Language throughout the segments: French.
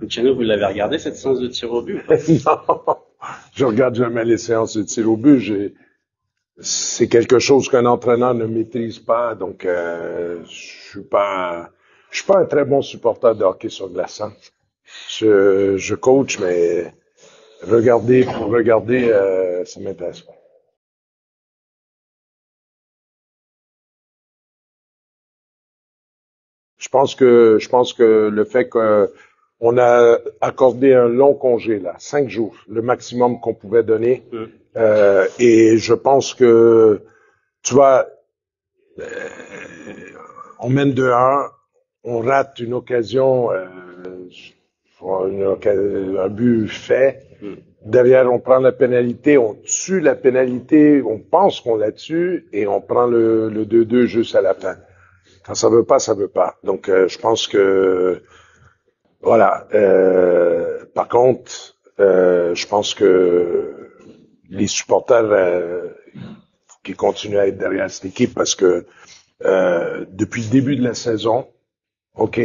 Luciano, vous l'avez regardé cette séance de tir au but ou pas? Non, je regarde jamais les séances de tir au but. C'est quelque chose qu'un entraîneur ne maîtrise pas, donc je suis pas un très bon supporter de hockey sur glace. Hein. Je coach, mais regarder pour regarder, ça m'intéresse pas. Je pense que le fait qu'on a accordé un long congé là, 5 jours, le maximum qu'on pouvait donner, et je pense que tu vois, on mène 2-1, on rate une occasion, un but fait. Derrière, on prend la pénalité, on tue la pénalité, on pense qu'on la tue et on prend le 2-2 juste à la fin. Quand ça veut pas, ça veut pas. Donc, je pense que voilà. Par contre, je pense que les supporters qui continuent à être derrière cette équipe parce que depuis le début de la saison, OK,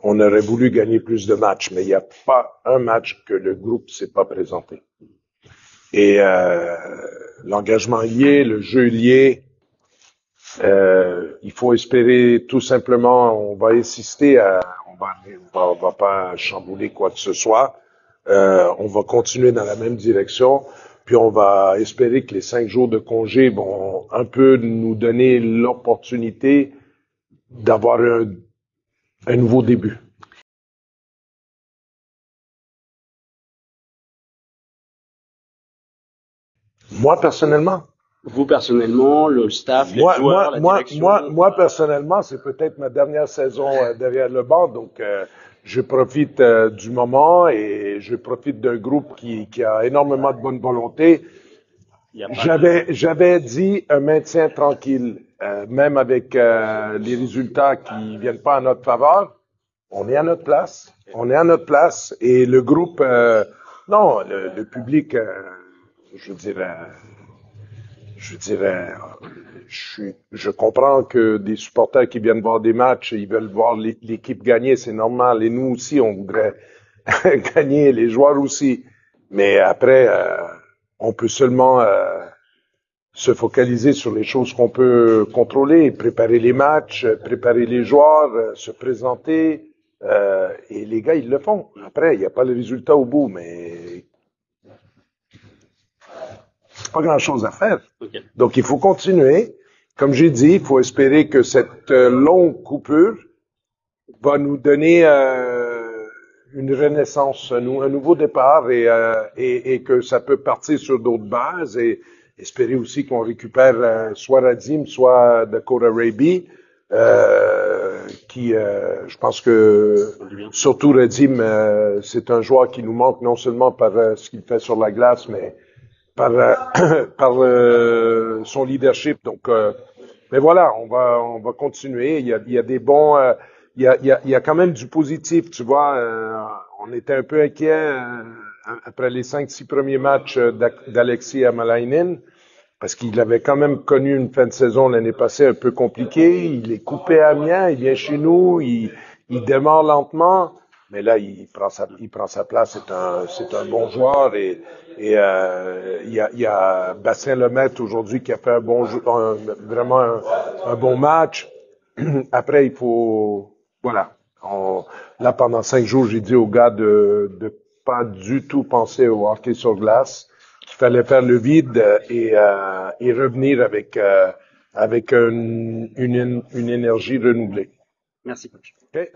on aurait voulu gagner plus de matchs, mais il n'y a pas un match que le groupe s'est pas présenté. Et l'engagement lié, le jeu lié, il faut espérer tout simplement, on va insister on va pas chambouler quoi que ce soit. On va continuer dans la même direction, puis on va espérer que les 5 jours de congé vont un peu nous donner l'opportunité d'avoir un nouveau début. Moi, personnellement. Vous, personnellement, le staff, les joueurs, la direction. Moi, personnellement, c'est peut-être ma dernière saison derrière le banc, donc je profite du moment et je profite d'un groupe qui a énormément de bonne volonté. J'avais dit un maintien tranquille, même avec les résultats qui viennent pas à notre faveur. On est à notre place. On est à notre place et le groupe, non, le public, je dirais, je comprends que des supporters qui viennent voir des matchs, ils veulent voir l'équipe gagner, c'est normal. Et nous aussi, on voudrait gagner, les joueurs aussi. Mais après, on peut seulement se focaliser sur les choses qu'on peut contrôler, préparer les matchs, préparer les joueurs, se présenter. Et les gars, ils le font. Après, il n'y a pas le résultat au bout, mais pas grand-chose à faire. Okay. Donc, il faut continuer. Comme j'ai dit, il faut espérer que cette longue coupure va nous donner une renaissance, un nouveau départ et que ça peut partir sur d'autres bases et espérer aussi qu'on récupère soit Radim, soit Dakota Raby, qui, je pense que surtout Radim, c'est un joueur qui nous manque non seulement par ce qu'il fait sur la glace, mais par son leadership. Donc, mais voilà, on va continuer. Il y a des bons, il y a quand même du positif, tu vois. On était un peu inquiet après les 5-6 premiers matchs d'Alexis Amalainen, parce qu'il avait quand même connu une fin de saison l'année passée un peu compliquée. Il est coupé à Amiens, il vient chez nous, il démarre lentement. Mais là, il prend sa place. C'est un bon joueur et il y a Bastien Lemaitre aujourd'hui qui a fait vraiment un bon match. Après, il faut, voilà. Là, pendant 5 jours, j'ai dit aux gars de pas du tout penser au hockey sur glace, qu'il fallait faire le vide et revenir avec une énergie renouvelée. Merci, coach. Okay.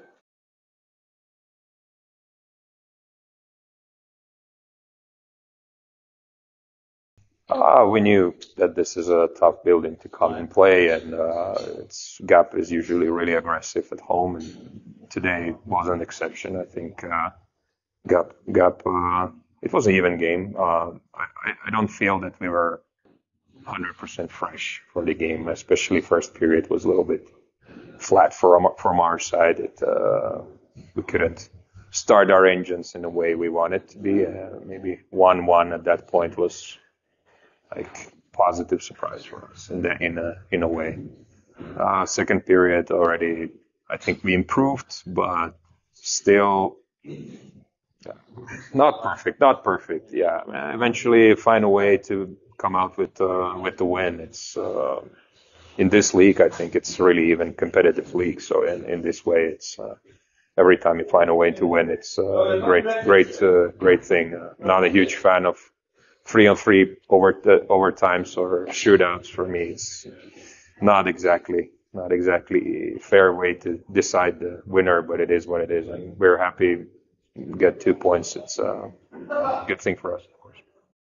We knew that this is a tough building to come and play, and Gap is usually really aggressive at home, and today was an exception. I think Gap. It was an even game. I don't feel that we were 100% fresh for the game, especially first period was a little bit flat from our side. We couldn't start our engines in the way we wanted to be. Maybe 1-1 at that point was like positive surprise for us in a way. Second period already I think we improved, but still not perfect. Yeah, eventually find a way to come out with the win. It's in this league, I think it's really even competitive league. So in this way, it's every time you find a way to win, it's a great thing. Not a huge fan of 3-on-3 overtimes or shootouts. For me, it's not exactly fair way to decide the winner, but it is what it is, and we're happy to get 2 points. It's a good thing for us.